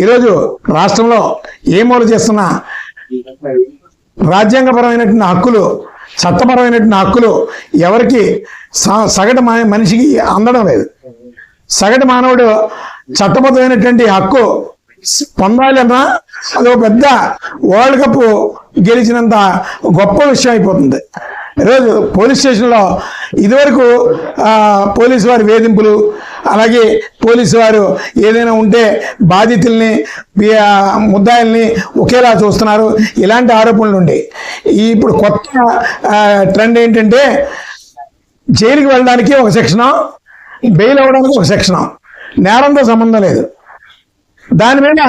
ఈరోజు రాష్ట్రంలో ఏమోలు చేస్తున్న రాజ్యాంగపరమైనటువంటి హక్కులు, చట్టపరమైనటువంటి హక్కులు ఎవరికి సగటు మనిషికి అందడం లేదు. సగటు మానవుడు చట్టబద్ధమైనటువంటి హక్కు పొందాలన్నా అదొక పెద్ద వరల్డ్ కప్ గెలిచినంత గొప్ప విషయం అయిపోతుంది. ఈరోజు పోలీస్ స్టేషన్లో ఇదివరకు పోలీసు వారి వేధింపులు, అలాగే పోలీసు వారు ఏదైనా ఉంటే బాధితుల్ని ముద్దాయిల్ని ఒకేలా చూస్తున్నారు, ఇలాంటి ఆరోపణలు ఉండే. ఇప్పుడు కొత్త ట్రెండ్ ఏంటంటే జైలుకి వెళ్ళడానికి ఒక సెక్షను, బెయిల్ అవ్వడానికి ఒక సెక్షను, నేరంతో సంబంధం లేదు. దాని మీద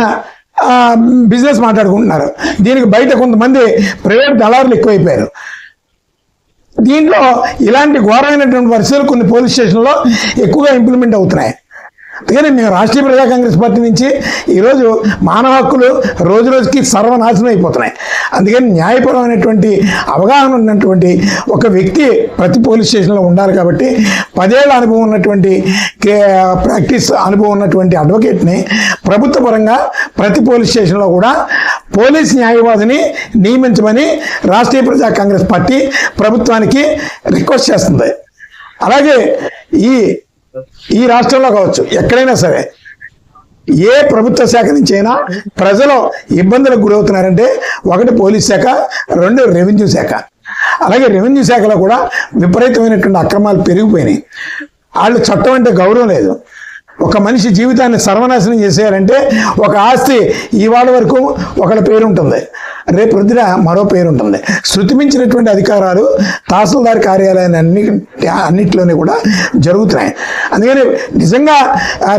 బిజినెస్ మాట్లాడుకుంటున్నారు. దీనికి బయట కొంతమంది ప్రైవేట్ దళారులు ఎక్కువైపోయారు. దీంట్లో ఇలాంటి ఘోరమైనటువంటి పరిస్థితులు కొన్ని పోలీస్ స్టేషన్లో ఎక్కువగా ఇంప్లిమెంట్ అవుతున్నాయి. అందుకని మేము రాష్ట్రీయ ప్రజా కాంగ్రెస్ పార్టీ నుంచి ఈరోజు మానవ హక్కులు రోజు రోజుకి సర్వనాశనం అయిపోతున్నాయి. అందుకని న్యాయపరమైనటువంటి అవగాహన ఉన్నటువంటి ఒక వ్యక్తి ప్రతి పోలీస్ స్టేషన్లో ఉండాలి. కాబట్టి 10 ఏళ్ల అనుభవం ఉన్నటువంటి ప్రాక్టీస్ అనుభవం ఉన్నటువంటి అడ్వకేట్ని ప్రభుత్వ పరంగా ప్రతి పోలీస్ స్టేషన్లో కూడా పోలీస్ న్యాయవాదిని నియమించమని రాష్ట్రీయ ప్రజా కాంగ్రెస్ పార్టీ ప్రభుత్వానికి రిక్వెస్ట్ చేస్తుంది. అలాగే ఈ రాష్ట్రంలో కావచ్చు, ఎక్కడైనా సరే ఏ ప్రభుత్వ శాఖ నుంచి అయినా ప్రజలు ఇబ్బందులకు గురవుతున్నారంటే ఒకటి పోలీస్ శాఖ, 2 రెవెన్యూ శాఖ. అలాగే రెవెన్యూ శాఖలో కూడా విపరీతమైనటువంటి అక్రమాలు పెరిగిపోయినాయి. వాళ్ళు చట్టం అంటే గౌరవం లేదు. ఒక మనిషి జీవితాన్ని సర్వనాశనం చేసేయాలంటే ఒక ఆస్తి ఇవాళ వరకు ఒకళ్ళ పేరు ఉంటుంది, రేపు వృద్ధిన మరో పేరు ఉంటుంది. శృతిమించినటువంటి అధికారాలు తహసీల్దార్ కార్యాలయాన్ని అన్నింటిలోనే కూడా జరుగుతున్నాయి. అందుకని నిజంగా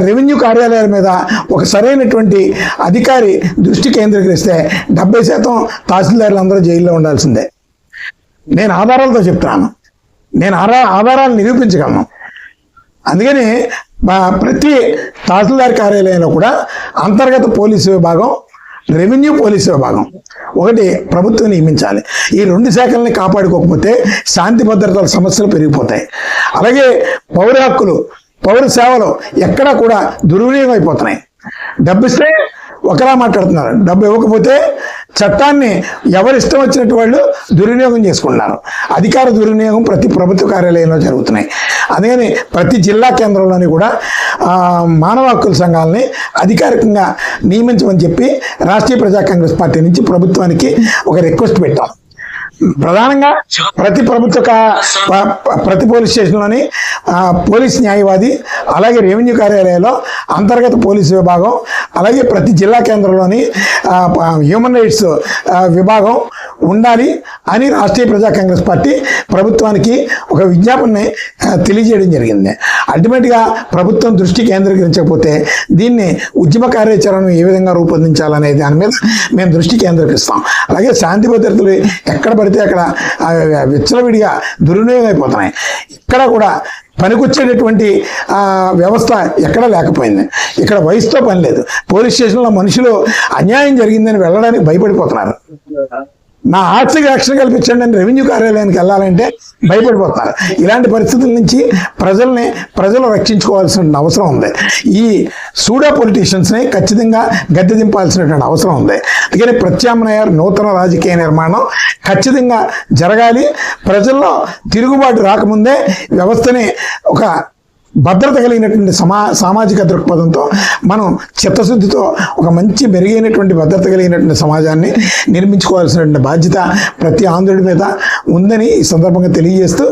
రెవెన్యూ కార్యాలయాల మీద ఒక సరైనటువంటి అధికారి దృష్టి కేంద్రీకరిస్తే 70% తహసీల్దారులు అందరూ జైల్లో ఉండాల్సిందే. నేను ఆధారాలతో చెప్తున్నాను, నేను ఆధారాలు నిరూపించగలను. అందుకని ప్రతి తహసీల్దార్ కార్యాలయంలో కూడా అంతర్గత పోలీసు విభాగం, రెవెన్యూ పోలీసు విభాగం ఒకటి ప్రభుత్వం నియమించాలి. ఈ 2 శాఖల్ని కాపాడుకోకపోతే శాంతి భద్రతల సమస్యలు పెరిగిపోతాయి. అలాగే పౌర హక్కులు, పౌర సేవలు ఎక్కడా కూడా దుర్వినియోగం అయిపోతున్నాయి. డబ్బు ఇస్తే ఒకలా మాట్లాడుతున్నారు, డబ్బు ఇవ్వకపోతే చట్టాన్ని ఎవరు ఇష్టం వచ్చినట్టు వాళ్ళు దుర్వినియోగం చేసుకుంటున్నారు. అధికార దుర్వినియోగం ప్రతి ప్రభుత్వ కార్యాలయంలో జరుగుతున్నాయి. అందుకని ప్రతి జిల్లా కేంద్రంలోని కూడా మానవ హక్కుల సంఘాలని అధికారికంగా నియమించమని చెప్పి రాష్ట్రీయ ప్రజా కాంగ్రెస్ పార్టీ నుంచి ప్రభుత్వానికి ఒక రిక్వెస్ట్ పెట్టాం. ప్రధానంగా ప్రతి పోలీస్ స్టేషన్లోని పోలీస్ న్యాయవాది, అలాగే రెవెన్యూ కార్యాలయంలో అంతర్గత పోలీసు విభాగం, అలాగే ప్రతి జిల్లా కేంద్రంలోని హ్యూమన్ రైట్స్ విభాగం ఉండాలి అని రాష్ట్రీయ ప్రజా కాంగ్రెస్ పార్టీ ప్రభుత్వానికి ఒక విజ్ఞాపనని తెలియజేయడం జరిగింది. అల్టిమేట్గా ప్రభుత్వం దృష్టి కేంద్రీకరించకపోతే దీన్ని ఉద్యమ కార్యాచరణను ఏ విధంగా రూపొందించాలనే దాని మీద మేము దృష్టి కేంద్రీకరిస్తాం. అలాగే శాంతి భద్రతలు ఎక్కడ పడితే అక్కడ విచ్చలవిడిగా దుర్వినియోగం అయిపోతున్నాయి. ఇక్కడ కూడా పనికొచ్చేటటువంటి వ్యవస్థ ఎక్కడ లేకపోయింది. ఇక్కడ వయసుతో పని లేదు. పోలీస్ స్టేషన్లో మనుషులు అన్యాయం జరిగిందని వెళ్ళడానికి భయపడిపోతున్నారు. నా ఆస్తికి రక్షణ కల్పించండి అని రెవెన్యూ కార్యాలయానికి వెళ్ళాలంటే భయపడిపోతున్నారు. ఇలాంటి పరిస్థితుల నుంచి ప్రజలు రక్షించుకోవాల్సిన అవసరం ఉంది. ఈ సూడో పొలిటీషియన్స్ని ఖచ్చితంగా గద్దె దింపాల్సినటువంటి అవసరం ఉంది. అందుకని ప్రత్యామ్నాయ నూతన రాజకీయ నిర్మాణం ఖచ్చితంగా జరగాలి. ప్రజల్లో తిరుగుబాటు రాకముందే వ్యవస్థని ఒక భద్రత కలిగినటువంటి సామాజిక దృక్పథంతో మనం చిత్తశుద్ధితో ఒక మంచి మెరుగైనటువంటి భద్రత కలిగినటువంటి సమాజాన్ని నిర్మించుకోవాల్సినటువంటి బాధ్యత ప్రతి ఆంధ్రుడి మీద ఉందని ఈ సందర్భంగా తెలియజేస్తూ